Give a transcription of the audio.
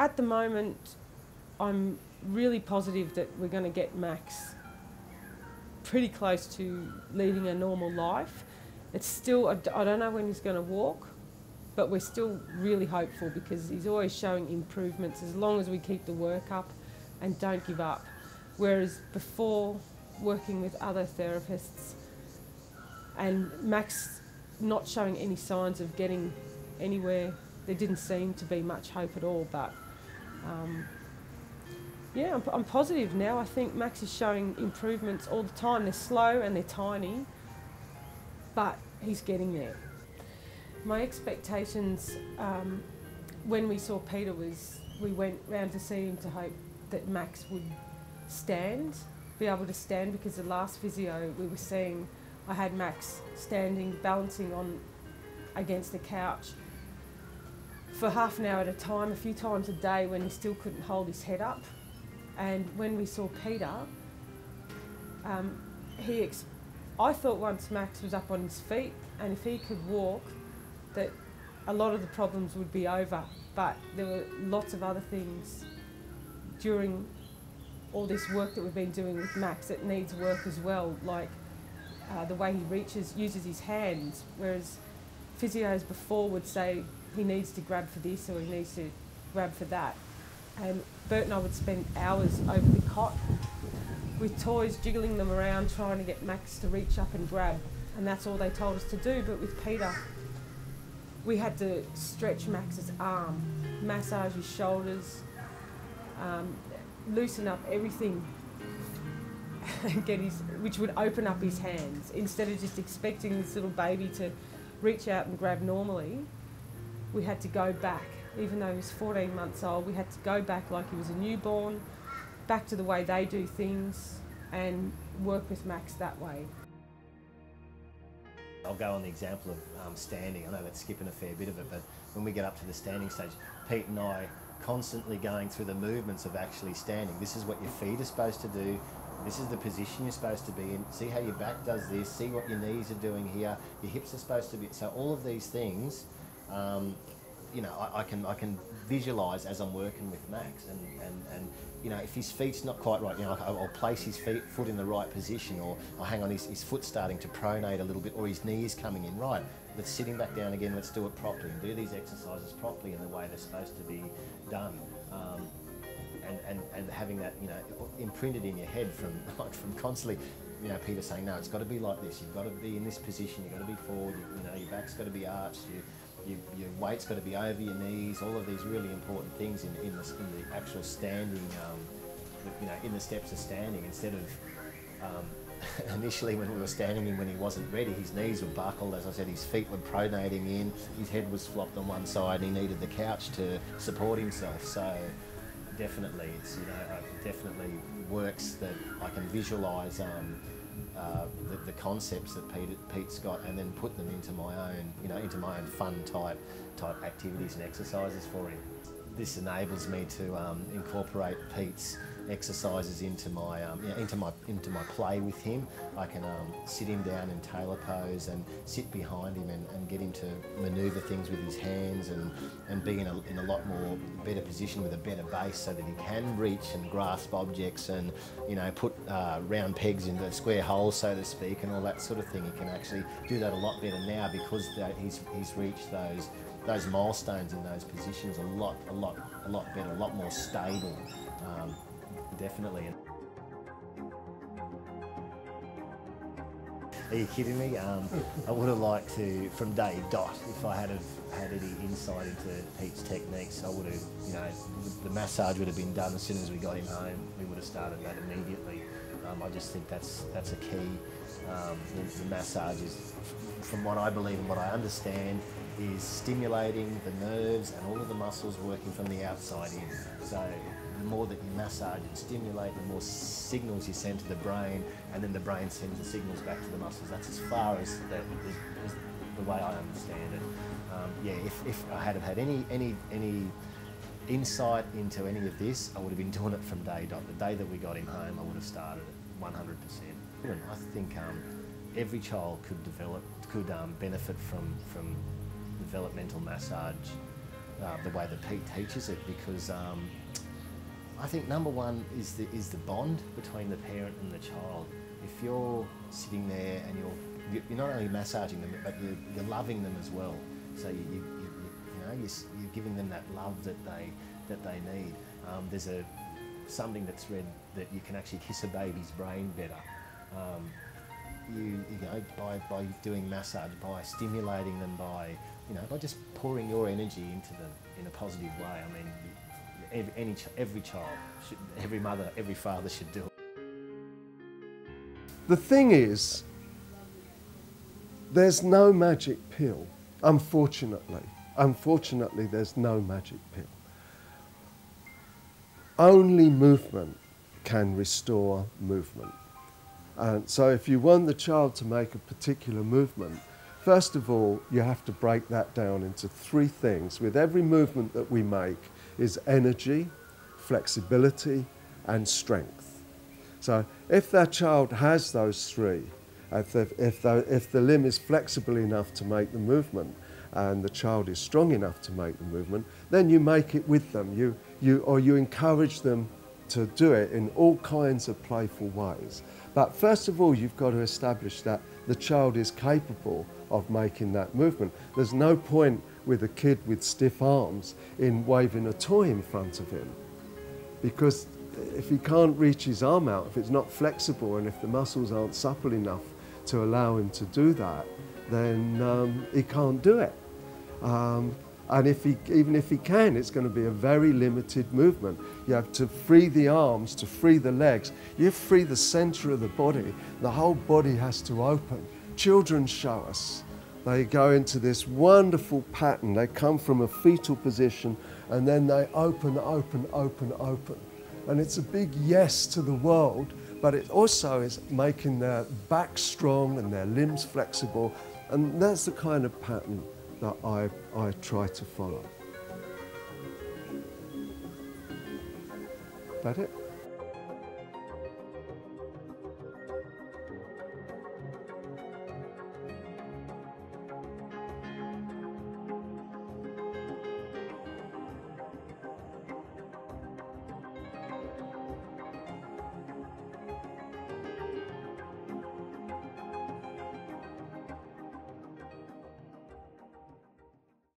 At the moment, I'm really positive that we're going to get Max pretty close to leading a normal life. It's still, I don't know when he's going to walk, but we're still really hopeful because he's always showing improvements as long as we keep the work up and don't give up. Whereas before, working with other therapists and Max not showing any signs of getting anywhere, there didn't seem to be much hope at all. But yeah, I'm positive now. I think Max is showing improvements all the time. They're slow and they're tiny, but he's getting there. My expectations when we saw Peter was we went round to see him to hope that Max would be able to stand, because the last physio we were seeing, I had Max standing, balancing on against the couch for half an hour at a time, a few times a day, when he still couldn't hold his head up. And when we saw Peter, I thought once Max was up on his feet and if he could walk, that a lot of the problems would be over. But there were lots of other things during all this work that we've been doing with Max that needs work as well, like the way he uses his hands, whereas physios before would say he needs to grab for this or he needs to grab for that. And Bert and I would spend hours over the cot with toys, jiggling them around, trying to get Max to reach up and grab. And that's all they told us to do. But with Peter, we had to stretch Max's arm, massage his shoulders, loosen up everything, and which would open up his hands. Instead of just expecting this little baby to reach out and grab normally, we had to go back. Even though he was 14 months old, we had to go back like he was a newborn, back to the way they do things, and work with Max that way. I'll go on the example of standing. I know that's skipping a fair bit of it, but when we get up to the standing stage, Pete and I constantly going through the movements of actually standing. This is what your feet are supposed to do. This is the position you're supposed to be in. See how your back does this. See what your knees are doing here. Your hips are supposed to be. So all of these things, you know, I can visualise as I'm working with Max, and you know, if his feet's not quite right, you know, I'll place his foot in the right position, or I'll hang on, his foot's starting to pronate a little bit, or his knee is coming in right. Let's sitting back down again. Let's do it properly and do these exercises properly in the way they're supposed to be done. And having that, you know, imprinted in your head from constantly, you know, Peter saying, no, it's got to be like this. You've got to be in this position. You've got to be forward. You know, your back's got to be arched. Your weight's got to be over your knees. All of these really important things in the actual standing, you know, in the steps of standing. Instead of initially when we were standing him when he wasn't ready, his knees were buckled. As I said, his feet were pronating in. His head was flopped on one side, and he needed the couch to support himself. So definitely, it's, you know, it definitely works that I can visualise the concepts that Pete's got, and then put them into my own, you know, into my own fun type activities and exercises for him. This enables me to incorporate Pete's exercises into my you know, into my play with him. I can sit him down in tailor pose and sit behind him and get him to manoeuvre things with his hands and be in a lot more better position with a better base, so that he can reach and grasp objects and, you know, put round pegs into square holes, so to speak, and all that sort of thing. He can actually do that a lot better now because he's reached those milestones in those positions a lot better, a lot more stable. Definitely. Are you kidding me? I would have liked to, from day dot, if I had any insight into Pete's techniques, I would have, you know, the massage would have been done as soon as we got him home. We would have started that immediately. I just think that's a key. The massage is, from what I believe and what I understand, is stimulating the nerves and all of the muscles working from the outside in. So the more that you massage and stimulate, the more signals you send to the brain, and then the brain sends the signals back to the muscles. That's as far as the way I understand it. Yeah, if I had had any insight into any of this, I would have been doing it from day dot. The day that we got him home, I would have started it 100%. I think every child could benefit from developmental massage the way that Pete teaches it, because I think number one is the bond between the parent and the child. If you're sitting there and you're not only massaging them, but you're loving them as well. So you're giving them that love that they need. There's something that's read that you can actually kiss a baby's brain better. By doing massage, by stimulating them, by just pouring your energy into them in a positive way. I mean, every child, every mother, every father should do it. The thing is, there's no magic pill, unfortunately. Unfortunately, there's no magic pill. Only movement can restore movement. And so if you want the child to make a particular movement, first of all, you have to break that down into 3 things. With every movement that we make is energy, flexibility, and strength. So if that child has those 3, if the limb is flexible enough to make the movement and the child is strong enough to make the movement, then you make it with them. You encourage them to do it in all kinds of playful ways. But first of all, you've got to establish that the child is capable of making that movement. There's no point with a kid with stiff arms in waving a toy in front of him, because if he can't reach his arm out, if it's not flexible and if the muscles aren't supple enough to allow him to do that, then he can't do it. And even if he can, it's going to be a very limited movement. You have to free the arms, to free the legs. You free the center of the body. The whole body has to open. Children show us. They go into this wonderful pattern. They come from a fetal position and then they open, open, open, open. And it's a big yes to the world, but it also is making their back strong and their limbs flexible. And that's the kind of pattern that I try to follow. That it?